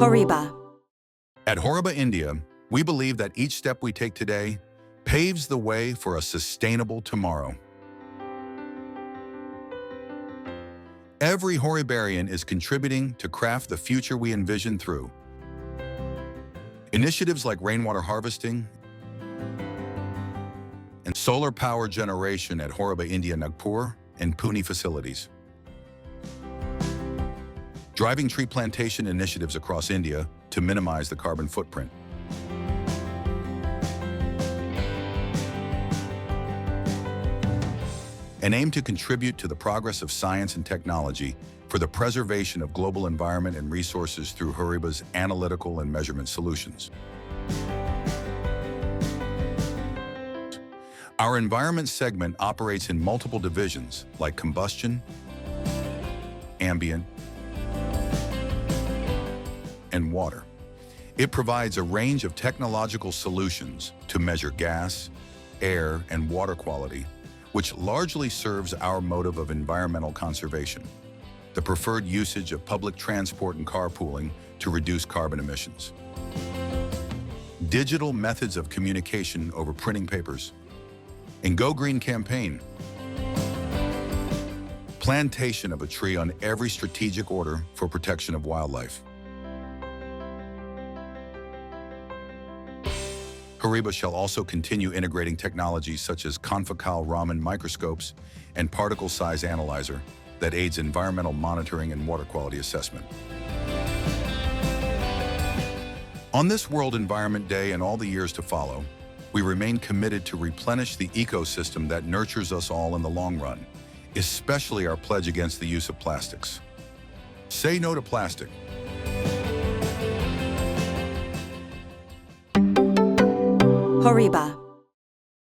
HORIBA. At HORIBA India, we believe that each step we take today paves the way for a sustainable tomorrow. Every HORIBARIAN is contributing to craft the future we envision through initiatives like rainwater harvesting and solar power generation at HORIBA India Nagpur and Pune facilities. Driving tree plantation initiatives across India to minimize the carbon footprint. And aim to contribute to the progress of science and technology for the preservation of global environment and resources through HORIBA's analytical and measurement solutions. Our environment segment operates in multiple divisions like combustion, ambient, and water. It provides a range of technological solutions to measure gas, air, and water quality, which largely serves our motive of environmental conservation, the preferred usage of public transport and carpooling to reduce carbon emissions. Digital methods of communication over printing papers, and Go Green campaign. Plantation of a tree on every strategic order for protection of wildlife. HORIBA shall also continue integrating technologies such as confocal Raman microscopes and particle size analyzer that aids environmental monitoring and water quality assessment. On this World Environment Day and all the years to follow, we remain committed to replenish the ecosystem that nurtures us all in the long run, especially our pledge against the use of plastics. Say no to plastic. HORIBA.